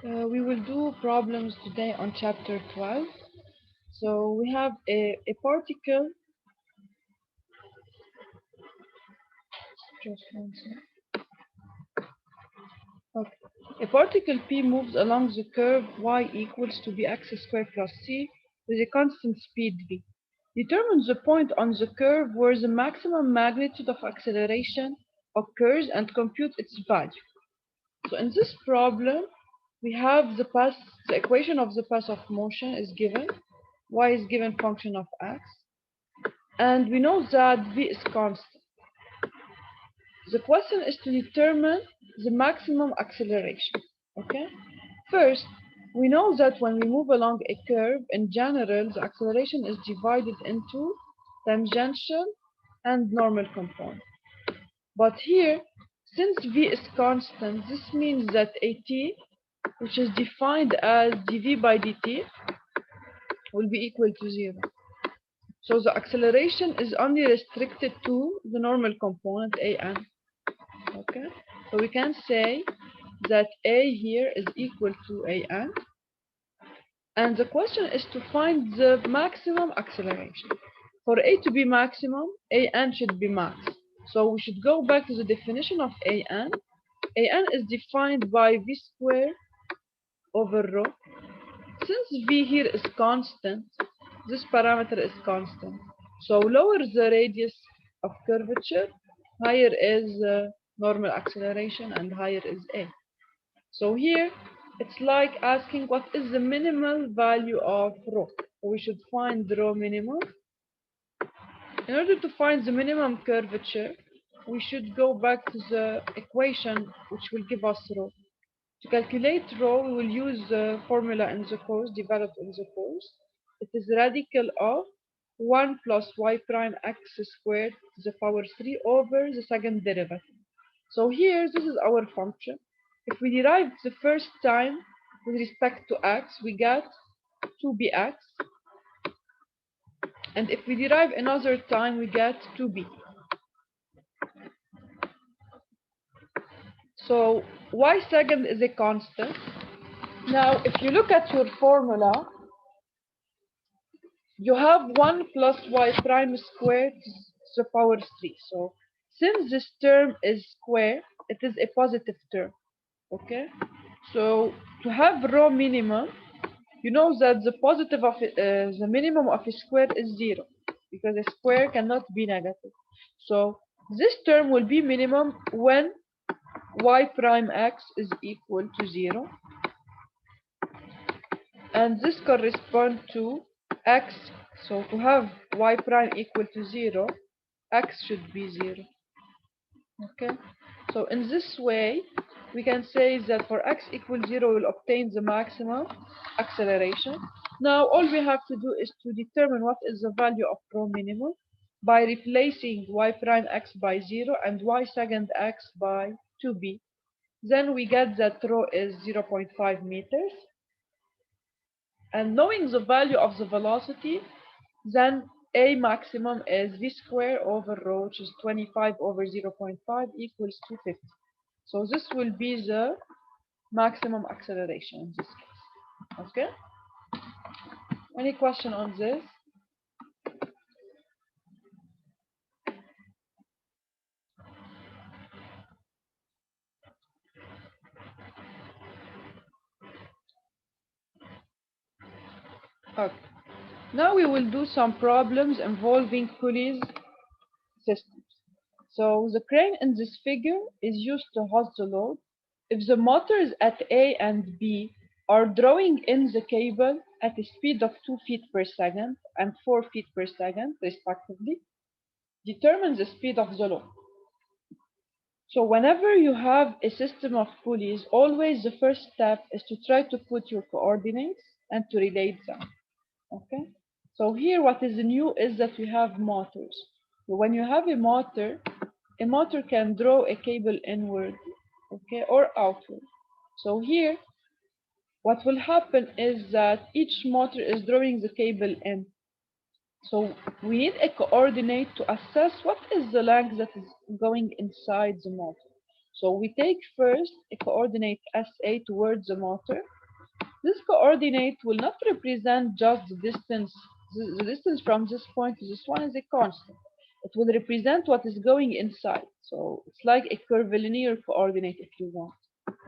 We will do problems today on chapter 12. So we have a particle, just one second. Okay. A particle P moves along the curve y equals to bx squared plus c with a constant speed v. Determine the point on the curve where the maximum magnitude of acceleration occurs and compute its value. So in this problem, we have the equation of the path of motion is given. Y is given function of x. And we know that v is constant. The question is to determine the maximum acceleration. Okay? First, we know that when we move along a curve, in general, the acceleration is divided into tangential and normal component. But here, since v is constant, this means that at, which is defined as dv by dt, will be equal to 0. So the acceleration is only restricted to the normal component an. Okay, so we can say that a here is equal to an, and the question is to find the maximum acceleration. For a to be maximum, an should be max. So we should go back to the definition of an. An is defined by v squared over rho. Since v here is constant, this parameter is constant. So lower the radius of curvature, higher is normal acceleration and higher is a. So here it's like asking what is the minimal value of rho. So we should find rho minimum. In order to find the minimum curvature, we should go back to the equation which will give us rho. To calculate rho, we will use the formula in the course, developed in the course. It is radical of 1 plus y prime x squared to the power 3 over the second derivative. So here, this is our function. If we derive the first time with respect to x, we get 2bx. And if we derive another time, we get 2b. So y second is a constant. Now, if you look at your formula, you have 1 plus y prime squared to the power 3. So since this term is square, it is a positive term. Okay? So to have rho minimum, you know that the positive of the minimum of a square is 0, because a square cannot be negative. So this term will be minimum when y prime x is equal to 0, and this corresponds to x. So to have y prime equal to 0, x should be 0. Okay, so in this way we can say that for x equals 0 we'll obtain the maximum acceleration. Now all we have to do is to determine what is the value of rho minimum by replacing y prime x by 0 and y second x by 2b. Then we get that rho is 0.5 meters. And knowing the value of the velocity, then a maximum is v squared over rho, which is 25 over 0.5 equals 250. So this will be the maximum acceleration in this case. Okay? Any question on this? Okay. Now we will do some problems involving pulleys systems. So the crane in this figure is used to hoist the load. If the motors at A and B are drawing in the cable at a speed of 2 feet per second and 4 feet per second, respectively, determine the speed of the load. So whenever you have a system of pulleys, always the first step is to try to put your coordinates and to relate them. Okay? So here what is new is that we have motors. So when you have a motor can draw a cable inward, okay, or outward. So here what will happen is that each motor is drawing the cable in. So we need a coordinate to assess what is the length that is going inside the motor. So we take first a coordinate SA towards the motor. This coordinate will not represent just the distance. The distance from this point to this one is a constant. It will represent what is going inside. So it's like a curvilinear coordinate if you want.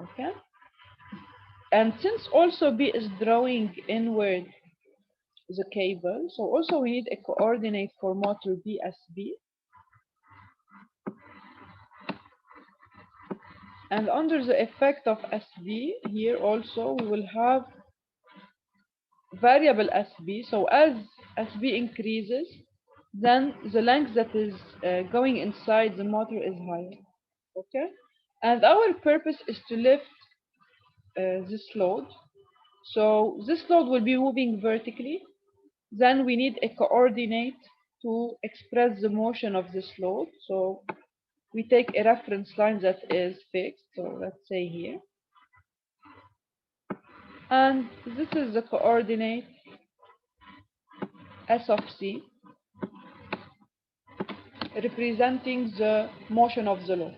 Okay? And since also B is drawing inward the cable, so also we need a coordinate for motor BSB. And under the effect of SB, here also we will have variable SB. So as SB increases, then the length that is going inside the motor is higher. Okay? And our purpose is to lift this load. So this load will be moving vertically. Then we need a coordinate to express the motion of this load. So we take a reference line that is fixed. So let's say here. And this is the coordinate S of C, representing the motion of the load.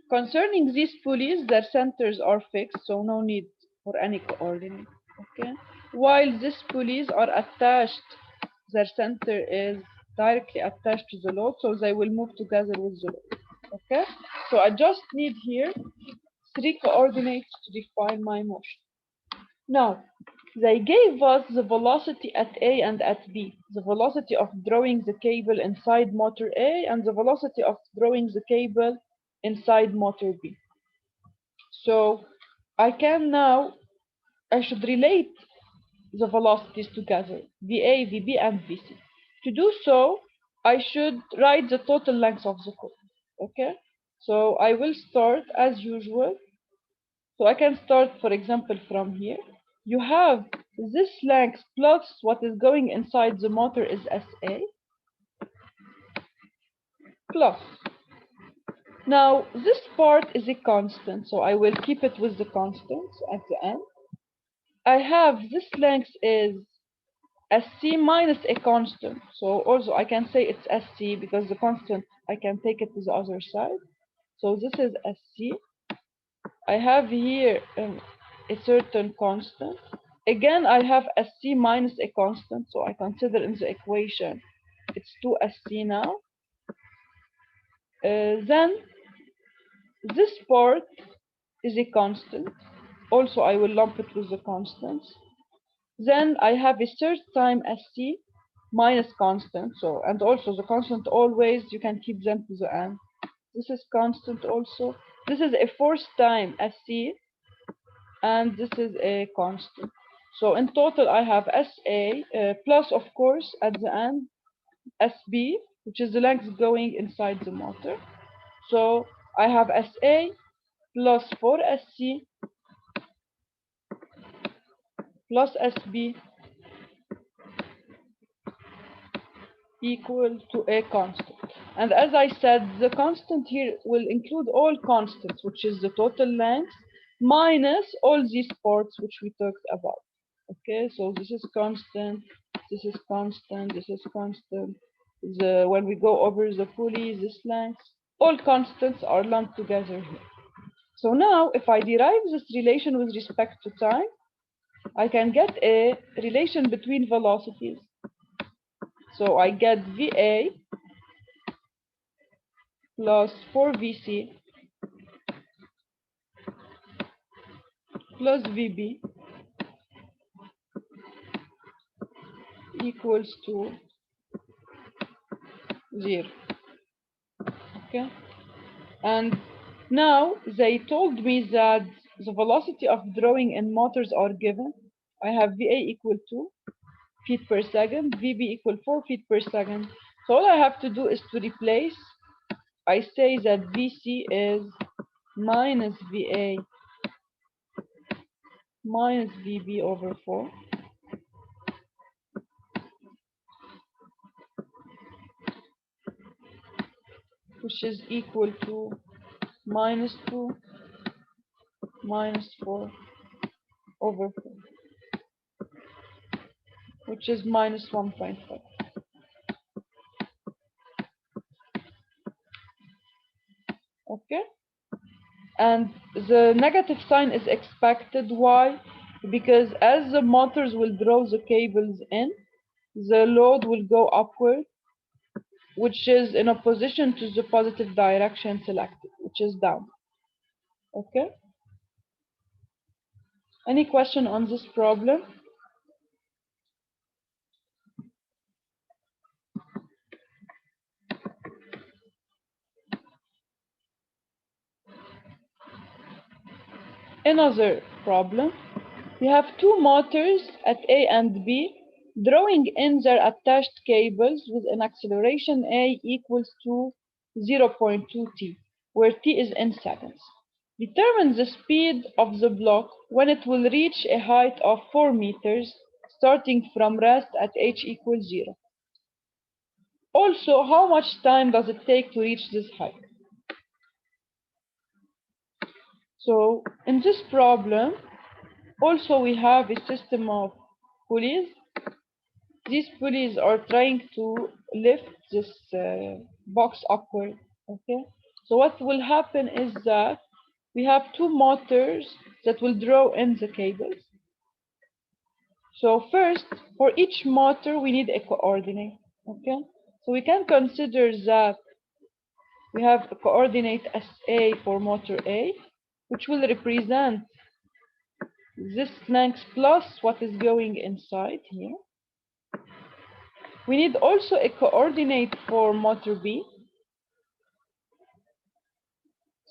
Concerning these pulleys, their centers are fixed, so no need for any coordinate. Okay. While these pulleys are attached, their center is directly attached to the load, so they will move together with the load. Okay. So I just need here 3 coordinates to define my motion. Now, they gave us the velocity at A and at B, the velocity of drawing the cable inside motor A and the velocity of drawing the cable inside motor B. So I should relate the velocities together, VA, VB, and VC. To do so, I should write the total length of the code. Okay? So I will start as usual. So I can start, for example, from here. You have this length plus what is going inside the motor is SA plus. Now, this part is a constant, so I will keep it with the constants at the end. I have this length is SC minus a constant. So also I can say it's SC because the constant, I can take it to the other side. So this is SC. I have here a certain constant. Again, I have SC minus a constant, so I consider in the equation it's 2SC now. Then this part is a constant. Also, I will lump it with the constants. Then I have a third time SC minus constant. So, and also the constant always, you can keep them to the end. This is constant also. This is a fourth time SC, and this is a constant. So in total, I have SA plus, of course, at the end, SB, which is the length going inside the motor. So I have SA plus 4SC plus SB equal to a constant. And as I said, the constant here will include all constants, which is the total length, minus all these parts which we talked about. Okay, so this is constant, this is constant, this is constant. When we go over the pulley, this length, all constants are lumped together here. So now, if I derive this relation with respect to time, I can get a relation between velocities. So I get VA plus 4VC plus VB equals to 0. Okay? And now they told me that the velocity of drawing in motors are given. I have VA equal to feet per second, VB equal 4 feet per second. So all I have to do is to replace. I say that VC is minus VA minus VB over 4. Which is equal to minus 2 minus 4 over 4, which is minus 1.5. Okay? And the negative sign is expected. Why? Because as the motors will draw the cables in, the load will go upward, which is in opposition to the positive direction selected, which is down. Okay? Any question on this problem? Another problem. We have two motors at A and B drawing in their attached cables with an acceleration A equals to 0.2 t, where t is in seconds. Determine the speed of the block when it will reach a height of 4 meters starting from rest at h equals 0. Also, how much time does it take to reach this height? So, in this problem, also we have a system of pulleys. These pulleys are trying to lift this box upward. Okay, so what will happen is that we have two motors that will draw in the cables. So first, for each motor, we need a coordinate. Okay, so we can consider that we have a coordinate SA for motor A, which will represent this length plus what is going inside here. We need also a coordinate for motor B.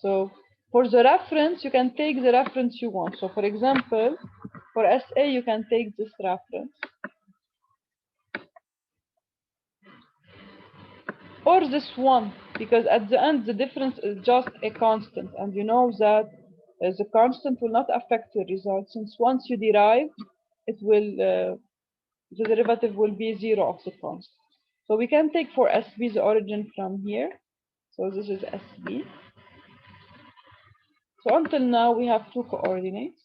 So for the reference, you can take the reference you want. So for example, for SA, you can take this reference. Or this one, because at the end, the difference is just a constant. And you know that the constant will not affect your result, since once you derive, it will, the derivative will be 0 of the constant. So we can take for SB the origin from here. So this is SB. So until now, we have two coordinates.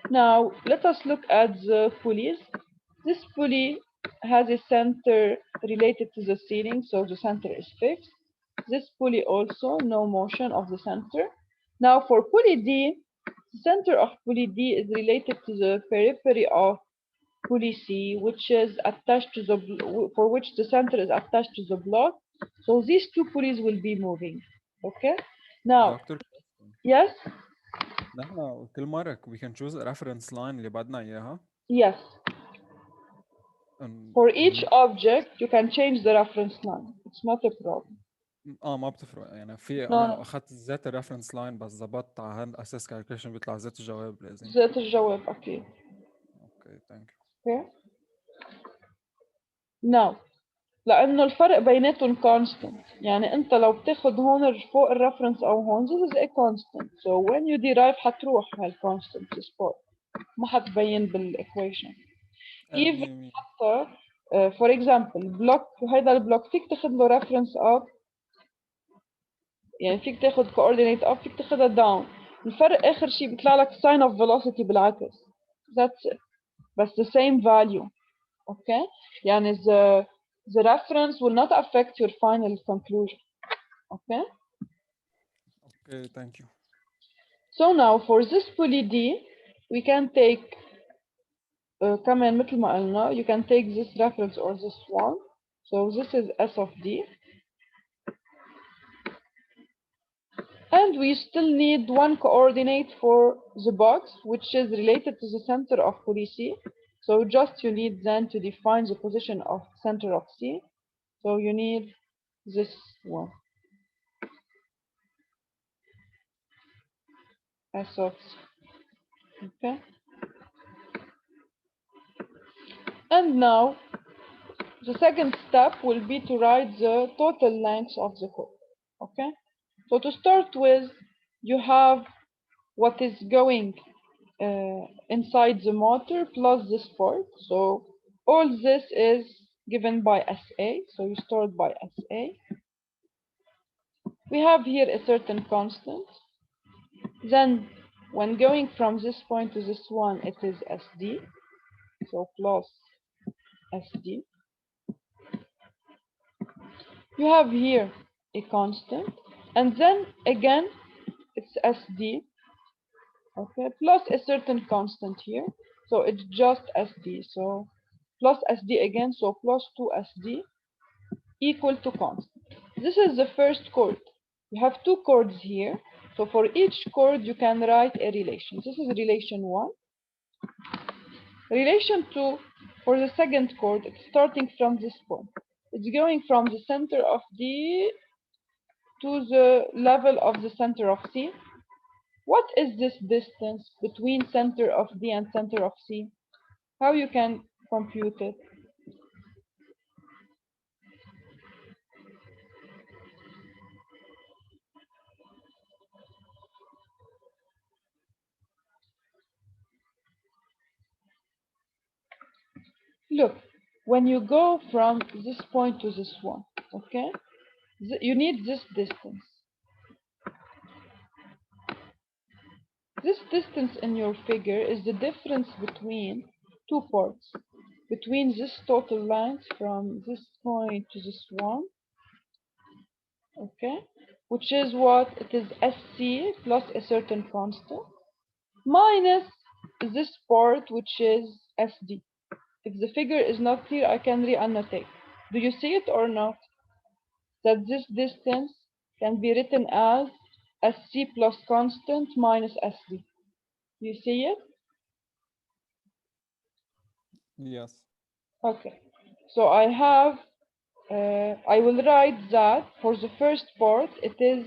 Now, let us look at the pulleys. This pulley has a center related to the ceiling, so the center is fixed. This pulley also, no motion of the center. Now, for pulley D, the center of pulley D is related to the periphery of pulley C, which is attached to the, for which the center is attached to the block. So these two pulleys will be moving. Okay? Now, دكتور yes? نحن كل مرة we can choose a reference line اللي بدنا إياها Yes. For each object, you can change the reference line. It's not a problem. ما بتفرق يعني في No, انا لو اخذت ذات الريفرنس لاين بس ظبطت على هالاساس كالكوليشن بيطلع ذات الجواب لازم. ذات الجواب أكيد. اوكي ثانك Okay. Now, لأنه الفرق بيناتهم constant. يعني أنت لو بتاخد هون فوق الريفرنس أو هون this is a constant. So when you derive حتروح هالconstant فوق. ما حتبين بالإيكويشن. Even حتى for example بلوك هيدا البلوك فيك تاخد له reference up، يعني فيك تاخد coordinate up فيك تاخدها down. الفرق آخر شيء بيطلع لك sign of velocity بالعكس. That's it. بس the same value. Okay? يعني the reference will not affect your final conclusion. Okay? اوكي ثانك يو. So now for this pulley D, we can take كمان مثل ما قلنا you can take this reference or this one. So this is S of D. And we still need one coordinate for the box, which is related to the center of pulley C. So just you need then to define the position of center of C. So you need this one. S of C. Okay. And now the second step will be to write the total length of the hook. Okay. So to start with, you have what is going inside the motor plus this part. So all this is given by SA. So you start by SA. We have here a certain constant. Then when going from this point to this one, it is SD. So plus SD. You have here a constant. And then again, it's SD, okay, plus a certain constant here. So it's just SD. So plus SD again, so plus 2SD equal to constant. This is the first chord. You have two chords here. So for each chord, you can write a relation. This is relation 1. Relation 2, for the second chord, it's starting from this point. It's going from the center of D to the level of the center of C. What is this distance between center of D and center of C? How you can compute it? Look, when you go from this point to this one, okay, you need this distance. This distance in your figure is the difference between two parts, between this total length from this point to this one, okay, which is what? It is SC plus a certain constant, minus this part, which is SD. If the figure is not clear, I can re-annotate. Do you see it or not? That this distance can be written as SC plus constant minus SD. You see it? Yes. Okay. So I will write that for the first part, it is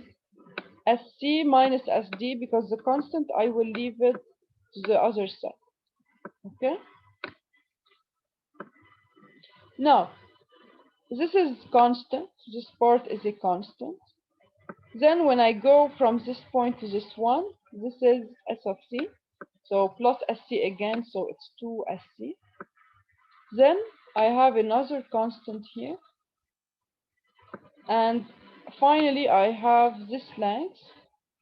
SC minus SD, because the constant I will leave it to the other side. Okay? Now, this is constant. This part is a constant. Then when I go from this point to this one, this is S of C. So plus SC again, so it's 2SC. Then I have another constant here. And finally, I have this length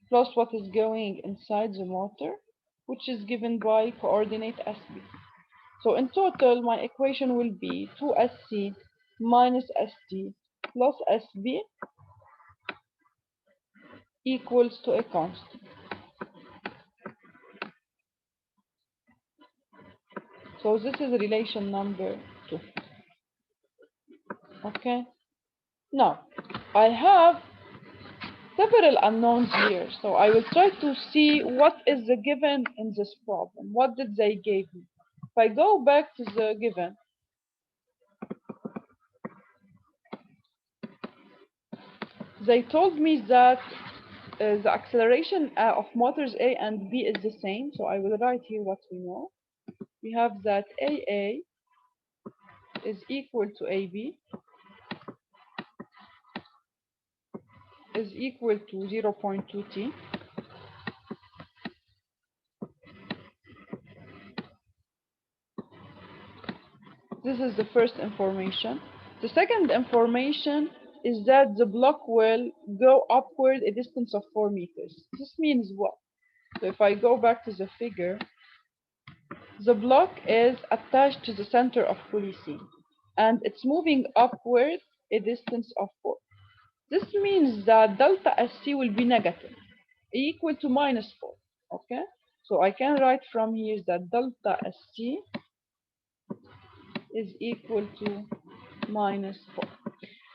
plus what is going inside the motor, which is given by coordinate SB. So in total, my equation will be 2SC minus SD plus SB equals to a constant. So this is relation number 2. Okay. Now, I have several unknowns here. So I will try to see what is the given in this problem. What did they give me? If I go back to the given, they told me that the acceleration of motors A and B is the same. So I will write here what we know. We have that AA is equal to AB is equal to 0.2 T. This is the first information. The second information is that the block will go upward a distance of 4 meters. This means what? So if I go back to the figure, the block is attached to the center of pulley C, and it's moving upward a distance of 4. This means that delta SC will be negative, equal to minus 4. Okay? So I can write from here that delta SC is equal to minus 4.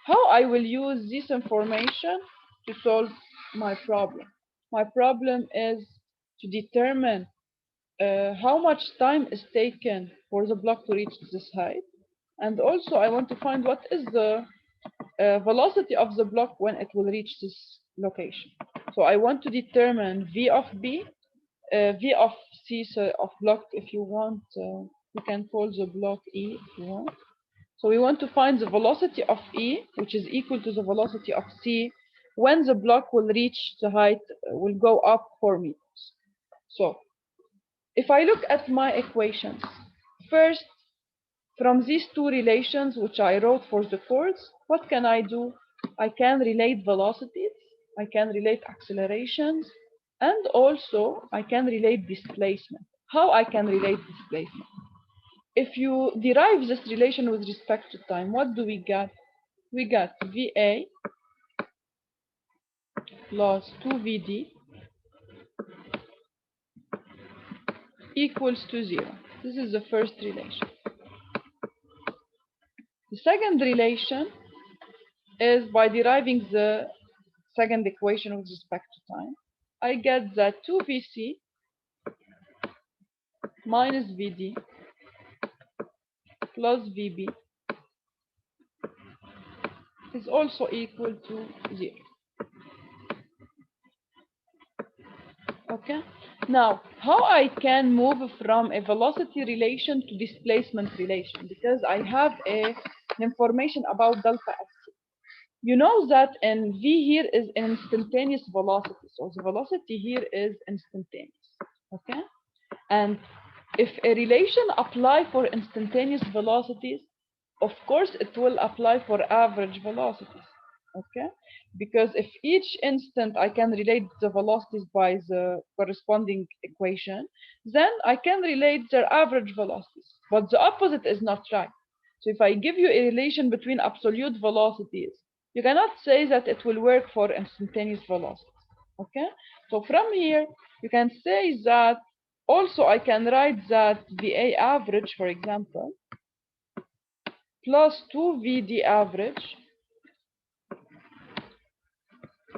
How I will use this information to solve my problem? My problem is to determine how much time is taken for the block to reach this height. And also I want to find what is the velocity of the block when it will reach this location. So I want to determine V of B, V of C, so of block, if you want, you can call the block E if you want. So we want to find the velocity of E, which is equal to the velocity of C, when the block will reach the height, will go up 4 meters. So if I look at my equations, first, from these two relations which I wrote for the chords, what can I do? I can relate velocities, I can relate accelerations, and also I can relate displacement. How I can relate displacement? If you derive this relation with respect to time, what do we get? We get VA plus 2VD equals to 0. This is the first relation. The second relation is by deriving the second equation with respect to time. I get that 2Vc minus Vd plus Vb is also equal to 0. Okay? Now, how I can move from a velocity relation to displacement relation? Because I have information about delta S. You know that in V here is an instantaneous velocity. So the velocity here is instantaneous. Okay? And if a relation apply for instantaneous velocities, of course it will apply for average velocities. Okay? Because if each instant I can relate the velocities by the corresponding equation, then I can relate their average velocities. But the opposite is not right. So if I give you a relation between absolute velocities, you cannot say that it will work for instantaneous velocities. Okay? So from here, you can say that also I can write that VA average, for example, plus 2VD average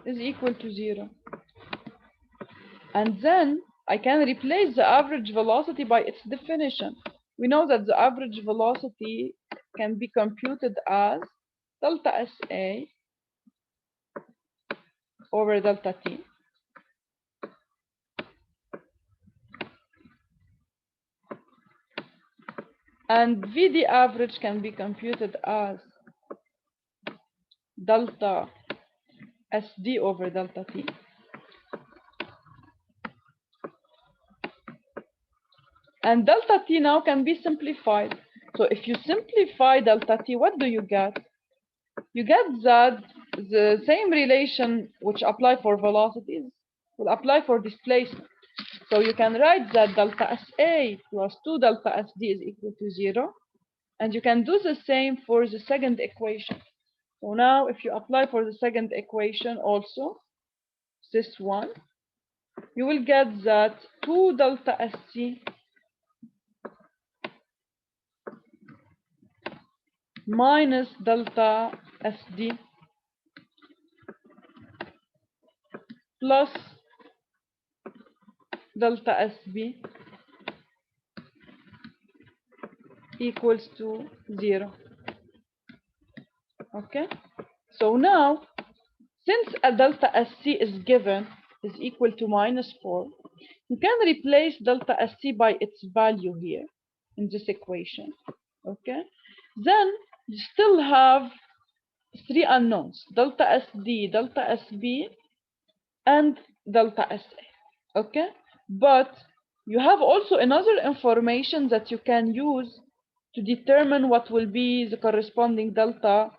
is equal to 0. And then I can replace the average velocity by its definition. We know that the average velocity can be computed as delta SA over delta T. And VD average can be computed as delta SD over delta T. And delta T now can be simplified. So if you simplify delta T, what do you get? You get that the same relation which apply for velocities will apply for displacement. So you can write that delta SA plus 2 delta SD is equal to 0. And you can do the same for the second equation. So now if you apply for the second equation also, this one, you will get that 2 delta SC minus delta SD plus delta SB equals to 0. Okay? So now, since a delta SC is given is equal to minus 4, you can replace delta SC by its value here in this equation. Okay? Then you still have 3 unknowns, delta SD, delta SB, and delta SA. Okay? But you have also another information that you can use to determine what will be the corresponding delta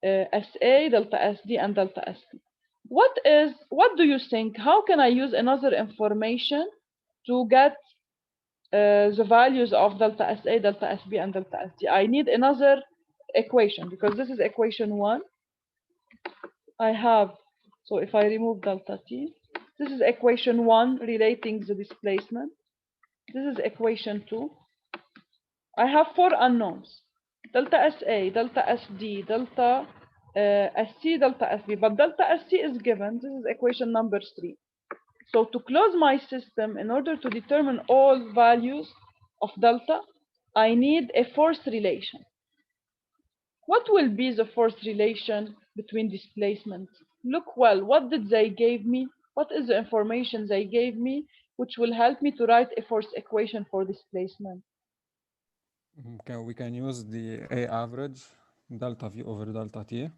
SA, delta SD, and delta SB. What do you think? How can I use another information to get the values of delta SA, delta SB, and delta SD? I need another equation because this is equation 1. I have, so if I remove delta T, this is equation 1 relating the displacement. This is equation 2. I have 4 unknowns. Delta SA, delta SD, delta SC, delta SB. But delta SC is given. This is equation number 3. So to close my system, in order to determine all values of delta, I need a force relation. What will be the force relation between displacement? Look well, what did they give me? What is the information they gave me, which will help me to write a force equation for displacement? Okay, we can use the A average, delta V over delta T.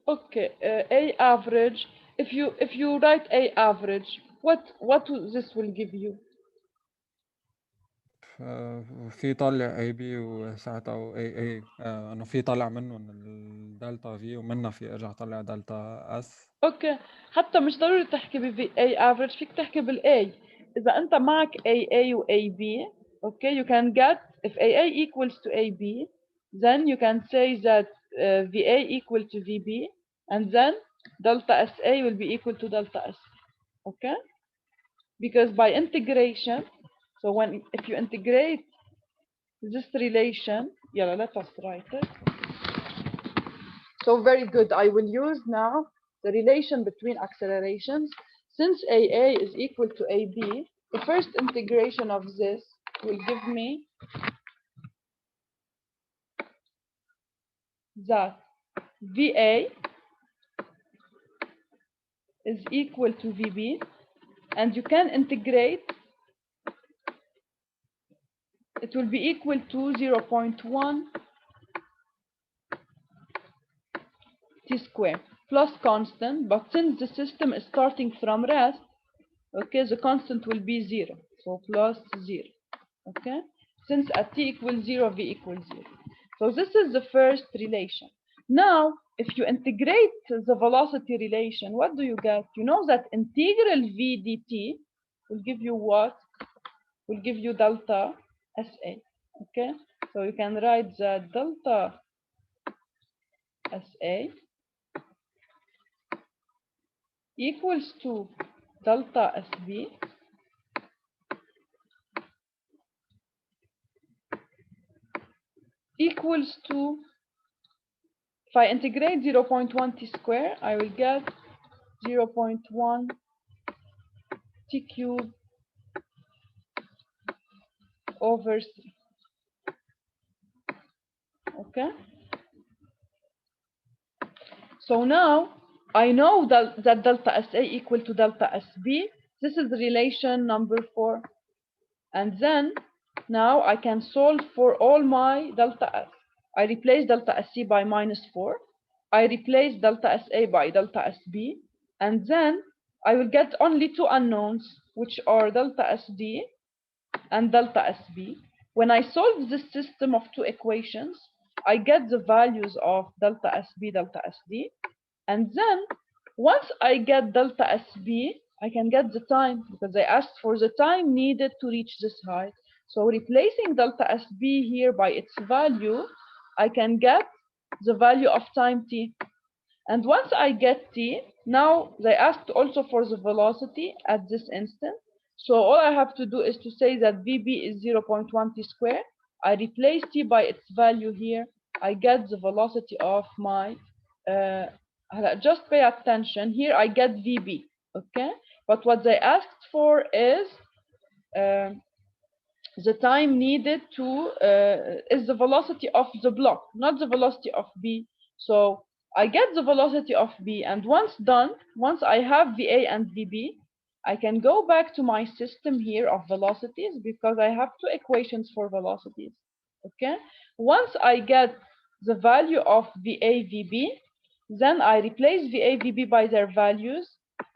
Okay, A average. If you write A average, this will give you? في طالع اي بي وساعتها او اي اي انه في طالع منهم الدلتا في ومنها في ارجع طلع دلتا اس. اوكي، حتى مش ضروري تحكي ب A average، فيك تحكي بال A. إذا أنت معك AA و AB، okay, you can get if AA equals to AB, then you can say that VA equal to VB, and then delta SA will be equal to delta S. Okay, because by integration So if you integrate this relation, yeah, let us write it. So very good. I will use now the relation between accelerations. Since AA is equal to AB, the first integration of this will give me that VA is equal to VB, and you can integrate, it will be equal to 0.1 t squared plus constant, but since the system is starting from rest, okay, the constant will be 0, so plus 0, okay, since at t equals 0, v equals 0. So this is the first relation. Now, if you integrate the velocity relation, what do you get? You know that integral v dt will give you what? Will give you delta SA, okay? So you can write that delta SA equals to delta SB equals to, if I integrate 0.1 t squared, I will get 0.1 t cubed over 3, okay? So now I know that delta SA equal to delta SB. This is relation number 4. And then now I can solve for all my delta S. I replace delta SC by -4. I replace delta SA by delta SB. And then I will get only 2 unknowns, which are delta SD and delta SB. When I solve this system of 2 equations, I get the values of delta SB, delta SD. And then once I get delta SB, I can get the time, because I asked for the time needed to reach this height. So replacing delta SB here by its value, I can get the value of time t. And once I get t, now they asked also for the velocity at this instant. So all I have to do is to say that VB is 0.1 t squared. I replace t by its value here. I get the velocity of my, just pay attention. Here I get VB, okay? But what they asked for is the time needed to, is the velocity of the block, not the velocity of B. So I get the velocity of B, and once done, once I have VA and VB, I can go back to my system here of velocities, because I have 2 equations for velocities, okay? Once I get the value of VA, VB, then I replace VA, VB by their values,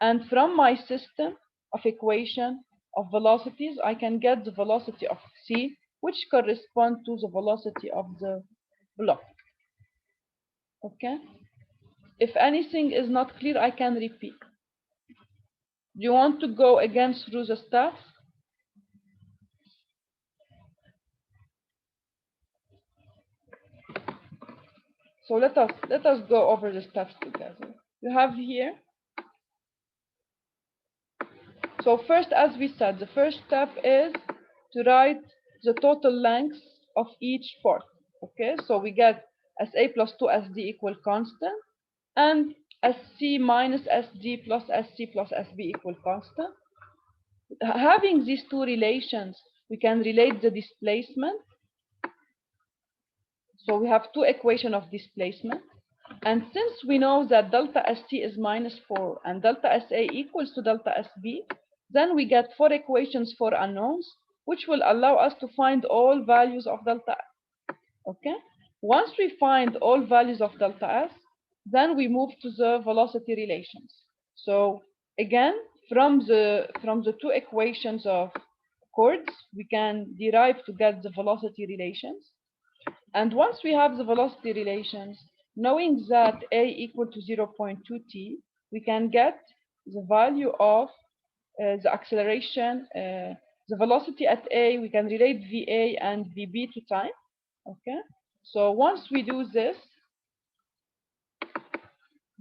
and from my system of equation of velocities, I can get the velocity of C, which corresponds to the velocity of the block, okay? If anything is not clear, I can repeat. Do you want to go again through the steps? So let us go over the steps together. You have here. So first, as we said, the first step is to write the total length of each part. Okay, so we get SA plus 2SD equal constant, and SC minus SD plus SC plus SB equal constant. Having these 2 relations, we can relate the displacement. So we have 2 equations of displacement. And since we know that delta ST is -4 and delta SA equals to delta SB, then we get 4 equations for unknowns, which will allow us to find all values of delta S. Okay? Once we find all values of delta S, then we move to the velocity relations. So again, from the 2 equations of chords, we can derive to get the velocity relations. And once we have the velocity relations, knowing that A equal to 0.2t, we can get the value of the acceleration, the velocity at A. We can relate VA and VB to time. Okay. So once we do this,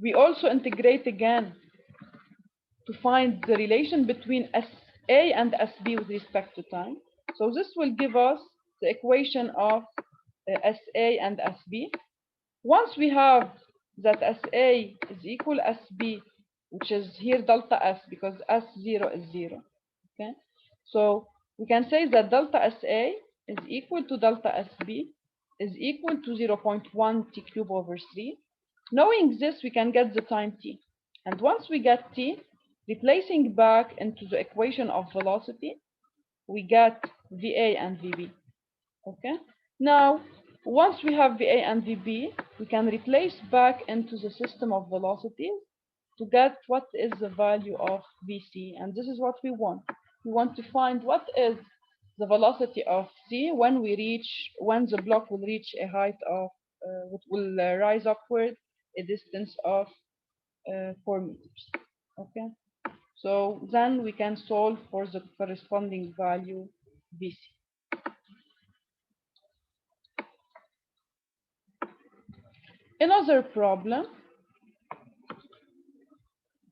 we also integrate again to find the relation between SA and SB with respect to time. So this will give us the equation of SA and SB. Once we have that SA is equal SB, which is here delta S because S0 is 0. Okay, so we can say that delta SA is equal to delta SB is equal to 0.1 t cube over 3. Knowing this, we can get the time t. And once we get t, replacing back into the equation of velocity, we get VA and VB. Okay. Now, once we have VA and VB, we can replace back into the system of velocities to get what is the value of VC. And this is what we want. We want to find what is the velocity of C when the block will reach a height of, will rise upward a distance of 4 meters. Okay. So then we can solve for the corresponding value VC. Another problem,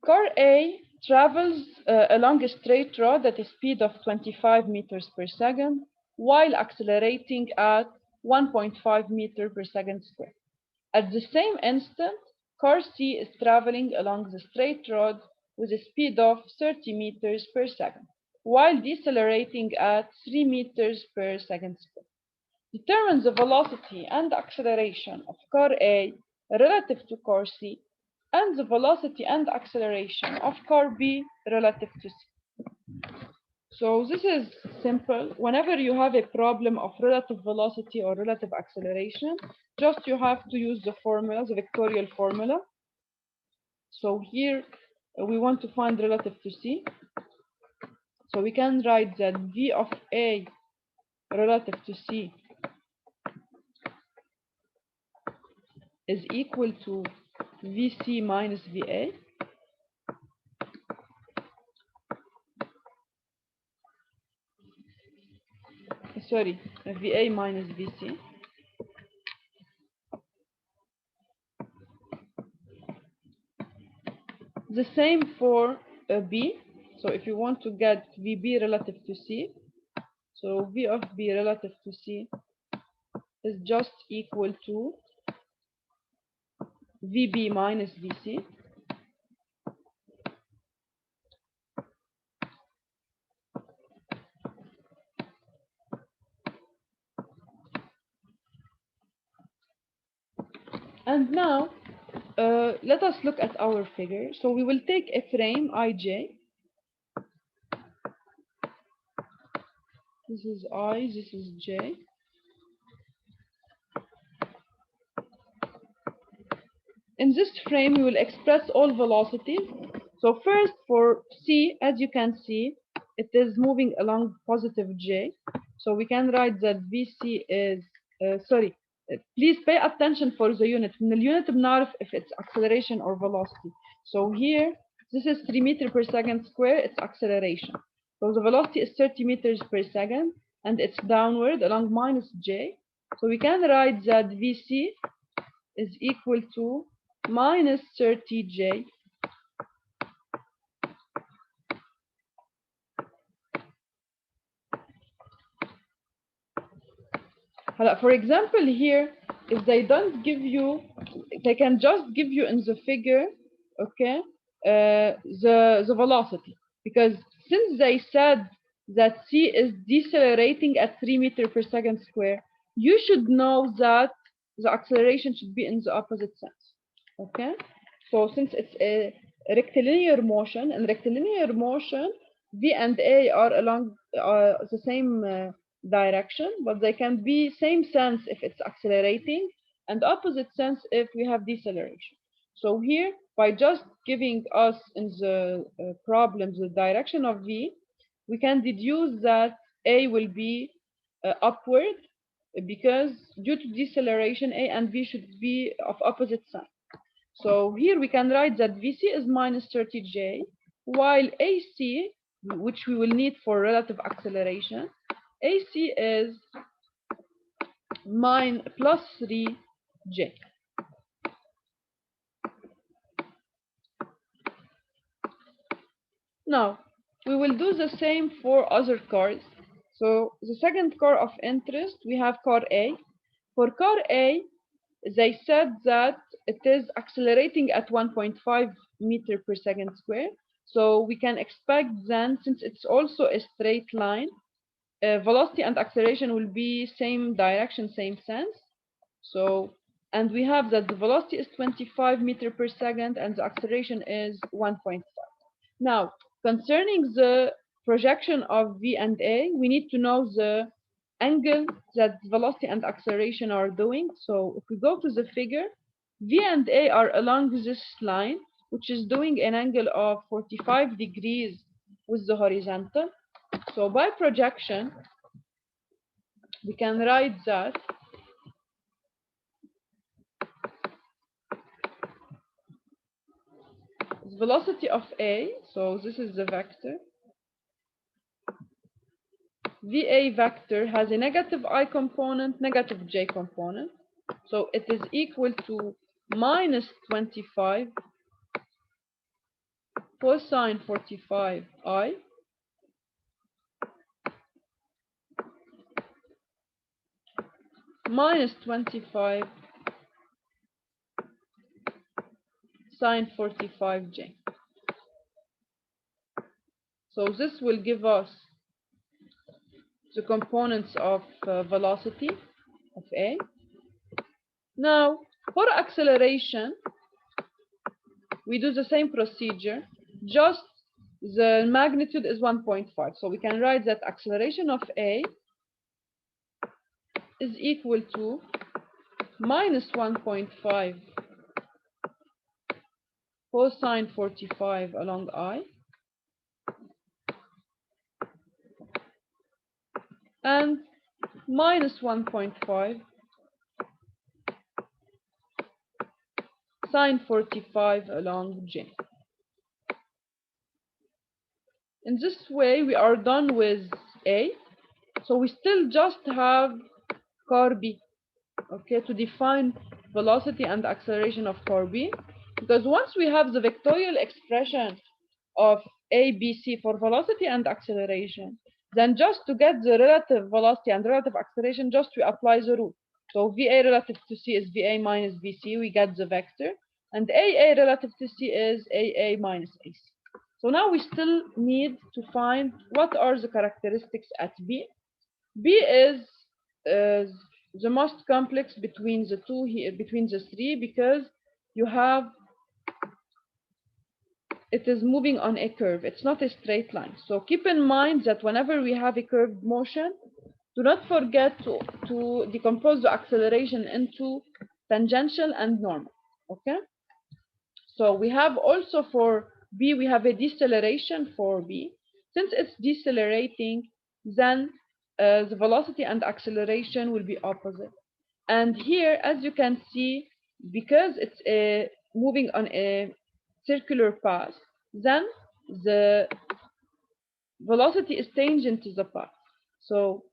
car A travels along a straight road at a speed of 25 meters per second while accelerating at 1.5 meter per second square. At the same instant, car C is traveling along the straight road with a speed of 30 meters per second while decelerating at 3 meters per second square. Determine the velocity and acceleration of car A relative to car C and the velocity and acceleration of car B relative to C. So this is simple. Whenever you have a problem of relative velocity or relative acceleration, just you have to use the formula, the vectorial formula. So here we want to find relative to C. So we can write that V of A relative to C is equal to VC minus VA. Sorry, VA minus VC. The same for B. So if you want to get VB relative to C, so V of B relative to C is just equal to VB minus VC. And now let us look at our figure. So we will take a frame IJ. This is I, this is J. In this frame, we will express all velocities. So first for C, as you can see, it is moving along positive J. So we can write that VC is, please pay attention for the unit. من الunit بنعرف if it's acceleration or velocity. So here, this is 3 meters per second square, it's acceleration. So the velocity is 30 meters per second, and it's downward along minus J. So we can write that VC is equal to minus 30J for example here, if they don't give you, they can just give you in the figure, okay, the velocity, because since they said that C is decelerating at 3 meters per second square, you should know that the acceleration should be in the opposite sense. Okay, so since it's a rectilinear motion, and rectilinear motion, V and A are along the same direction, but they can be same sense if it's accelerating and opposite sense if we have deceleration. So here, by just giving us in the problem the direction of V, we can deduce that A will be upward, because due to deceleration, A and V should be of opposite sign. So here we can write that VC is minus 30J, while AC, which we will need for relative acceleration, AC is plus 3J. Now, we will do the same for other cars. So the second car of interest, we have car A. For car A, they said that it is accelerating at 1.5 meter per second square. So we can expect then, since it's also a straight line, velocity and acceleration will be same direction, same sense. So, and we have that the velocity is 25 meter per second and the acceleration is 1.5. Now, concerning the projection of V and A, we need to know the angle that velocity and acceleration are doing. So if we go to the figure, V and A are along this line, which is doing an angle of 45 degrees with the horizontal. So by projection, we can write that the velocity of A, so this is the vector, VA vector has a negative I component, negative J component. So it is equal to minus 25 cosine 45 I minus 25 sine 45 J. So this will give us the components of velocity of A. Now, for acceleration, we do the same procedure, just the magnitude is 1.5. So we can write that acceleration of A is equal to minus 1.5 cosine 45 along I and minus 1.5 sine 45 along J. In this way, we are done with A. So we still just have car B, okay, to define velocity and acceleration of car B. Because once we have the vectorial expression of A, B, C for velocity and acceleration, then just to get the relative velocity and relative acceleration, just we apply the rule. So VA relative to C is VA minus VC, we get the vector, and AA relative to C is AA minus AC. So now we still need to find what are the characteristics at B. B is the most complex between the two here, between the three, because you have it is moving on a curve. It's not a straight line. So keep in mind that whenever we have a curved motion, do not forget to decompose the acceleration into tangential and normal. Okay? So we have also for B, we have a deceleration for B. Since it's decelerating, then the velocity and acceleration will be opposite. And here, as you can see, because it's moving on a circular path, then the velocity is tangent to the path. So